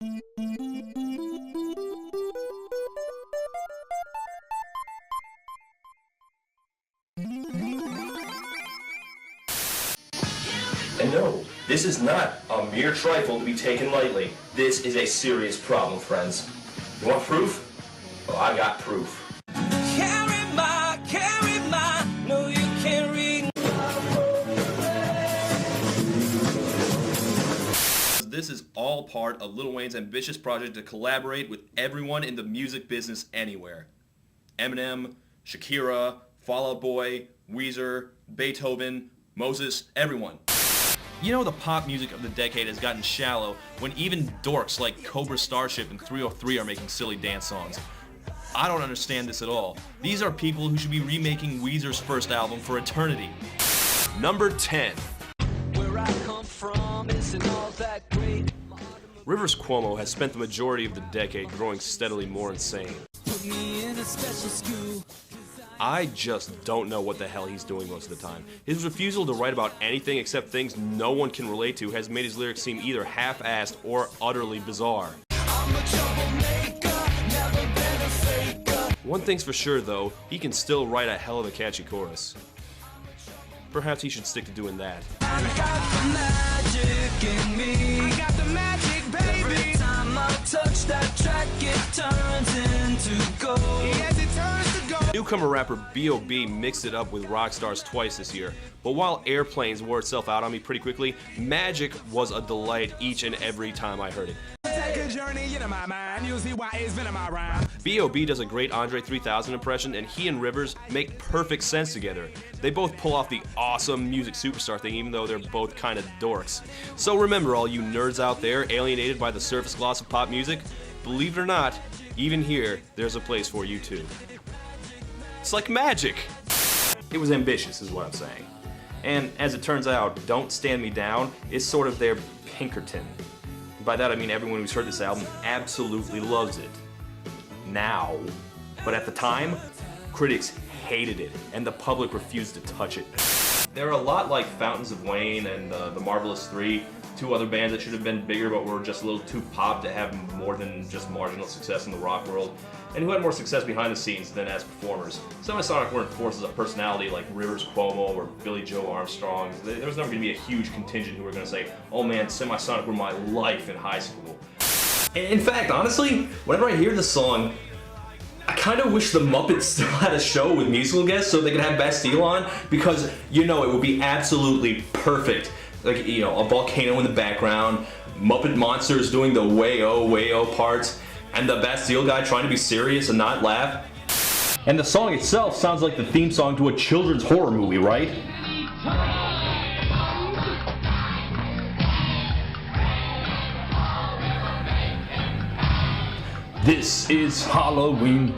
And no, this is not a mere trifle to be taken lightly. This is a serious problem, friends. You want proof? Well, I got proof. No, you can't read. This is all part of Lil Wayne's ambitious project to collaborate with everyone in the music business anywhere. Eminem, Shakira, Fall Out Boy, Weezer, Beethoven, Moses, everyone. You know, the pop music of the decade has gotten shallow when even dorks like Cobra Starship and 303 are making silly dance songs. I don't understand this at all. These are people who should be remaking Weezer's first album for eternity. Number 10. Where I come from isn't all that great. Rivers Cuomo has spent the majority of the decade growing steadily more insane. Put me in a special school. I just don't know what the hell he's doing most of the time. His refusal to write about anything except things no one can relate to has made his lyrics seem either half-assed or utterly bizarre. One thing's for sure though, he can still write a hell of a catchy chorus. Perhaps he should stick to doing that. I got the magic in me. I got the magic, baby. Every time I touch that track, it turns into gold. Yes, it turns to gold. Newcomer rapper B.O.B. mixed it up with rock stars twice this year. But while Airplanes wore itself out on me pretty quickly, Magic was a delight each and every time I heard it. B.O.B. does a great Andre 3000 impression, and he and Rivers make perfect sense together. They both pull off the awesome music superstar thing, even though they're both kind of dorks. So remember, all you nerds out there alienated by the surface gloss of pop music, believe it or not, even here, there's a place for you too. It's like magic. It was ambitious, is what I'm saying. And as it turns out, Don't Stand Me Down is sort of their Pinkerton. By that I mean everyone who's heard this album absolutely loves it. Now. But at the time, critics hated it, and the public refused to touch it. They're a lot like Fountains of Wayne and the Marvelous Three, two other bands that should have been bigger but were just a little too pop to have more than just marginal success in the rock world, and who had more success behind the scenes than as performers. Semisonic weren't forces of personality like Rivers Cuomo or Billy Joe Armstrong. There was never going to be a huge contingent who were going to say, oh man, Semisonic were my life in high school. In fact, honestly, whenever I hear this song, I kind of wish the Muppets still had a show with musical guests so they could have Bastille on, because, you know, it would be absolutely perfect. Like, you know, a volcano in the background, Muppet monsters doing the way-oh parts, and the Bastille guy trying to be serious and not laugh. And the song itself sounds like the theme song to a children's horror movie, right? This is Halloween,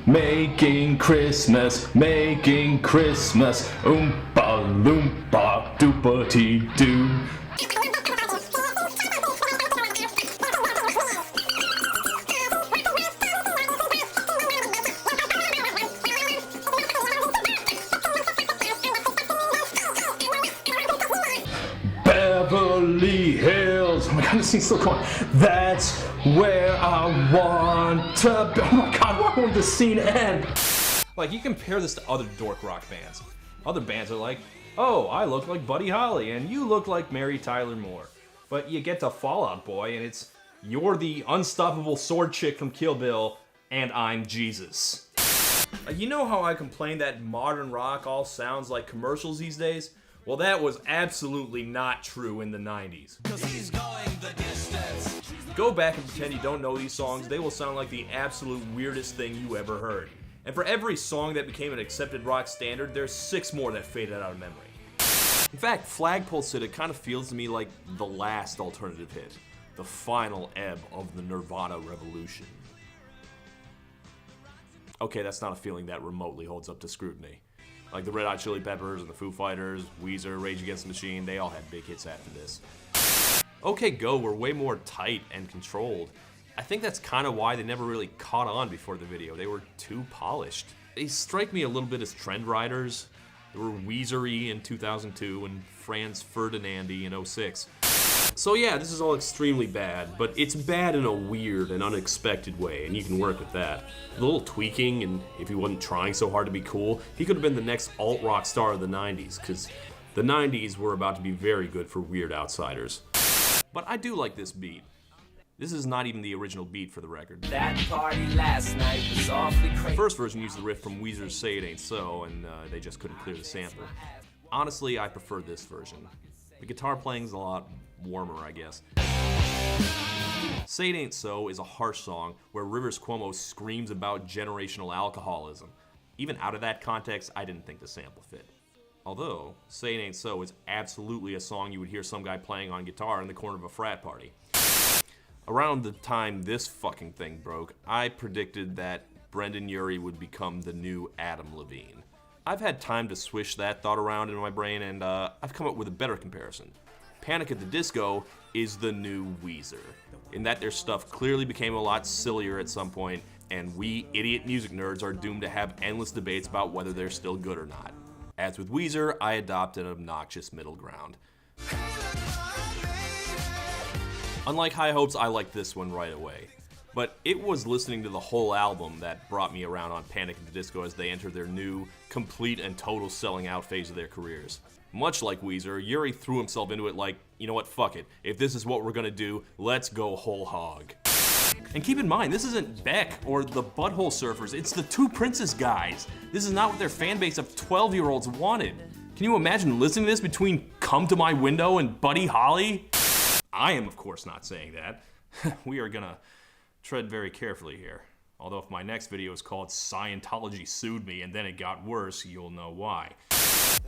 making Christmas, oompa loompa doopa dee doo. Beverly Hills, oh my god, this thing's still going. That's where I want to be. Oh my god, why won't this scene end? Like, you compare this to other dork rock bands. Other bands are like, oh, I look like Buddy Holly, and you look like Mary Tyler Moore. But you get to Fall Out Boy, and it's, you're the unstoppable sword chick from Kill Bill, and I'm Jesus. You know how I complain that modern rock all sounds like commercials these days? Well, that was absolutely not true in the 90s. 'Cause he's going the distance. Go back and pretend you don't know these songs, they will sound like the absolute weirdest thing you ever heard. And for every song that became an accepted rock standard, there's 6 more that faded out of memory. In fact, Flagpole said it kind of feels to me like the last alternative hit. The final ebb of the Nirvana revolution. Okay, that's not a feeling that remotely holds up to scrutiny. Like the Red Hot Chili Peppers and the Foo Fighters, Weezer, Rage Against the Machine, they all had big hits after this. OK Go were way more tight and controlled. I think that's kind of why they never really caught on before the video. They were too polished. They strike me a little bit as trend riders. They were Weezer-y in 2002 and Franz Ferdinand-y in 2006. So yeah, this is all extremely bad, but it's bad in a weird and unexpected way, and you can work with that. A little tweaking, and if he wasn't trying so hard to be cool, he could have been the next alt-rock star of the 90s, because the 90s were about to be very good for weird outsiders. But I do like this beat. This is not even the original beat for the record. That party last night was awfully crazy. The first version used the riff from Weezer's Say It Ain't So, and they just couldn't clear the sample. Honestly, I prefer this version. The guitar playing's a lot warmer, I guess. Say It Ain't So is a harsh song where Rivers Cuomo screams about generational alcoholism. Even out of that context, I didn't think the sample fit. Although, Say It Ain't So is absolutely a song you would hear some guy playing on guitar in the corner of a frat party. Around the time this fucking thing broke, I predicted that Brendan Urie would become the new Adam Levine. I've had time to swish that thought around in my brain, and I've come up with a better comparison. Panic at the Disco is the new Weezer, in that their stuff clearly became a lot sillier at some point, and we idiot music nerds are doomed to have endless debates about whether they're still good or not. As with Weezer, I adopt an obnoxious middle ground. Unlike High Hopes, I liked this one right away. But it was listening to the whole album that brought me around on Panic at the Disco as they entered their new, complete and total selling out phase of their careers. Much like Weezer, Urie threw himself into it like, you know what, fuck it. If this is what we're gonna do, let's go whole hog. And keep in mind, this isn't Beck or the Butthole Surfers, it's the Two Princes guys. This is not what their fan base of 12-year-olds wanted. Can you imagine listening to this between Come to My Window and Buddy Holly? I am, of course, not saying that. We are gonna tread very carefully here. Although if my next video is called Scientology Sued Me and then it got worse, you'll know why.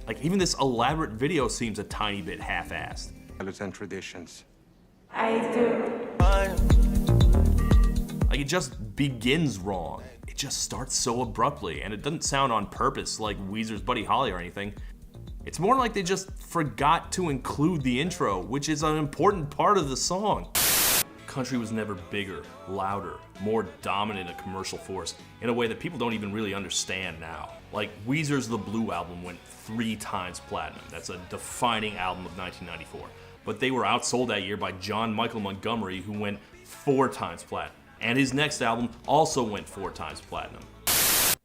Like, even this elaborate video seems a tiny bit half-assed. And traditions. I do. Like, it just begins wrong. It just starts so abruptly, and it doesn't sound on purpose like Weezer's Buddy Holly or anything. It's more like they just forgot to include the intro, which is an important part of the song. Country was never bigger, louder, more dominant a commercial force in a way that people don't even really understand now. Like, Weezer's The Blue album went 3 times platinum. That's a defining album of 1994. But they were outsold that year by John Michael Montgomery, who went 4 times platinum. And his next album also went 4 times platinum.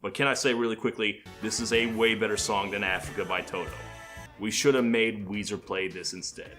But can I say really quickly, this is a way better song than Africa by Toto. We should have made Weezer play this instead.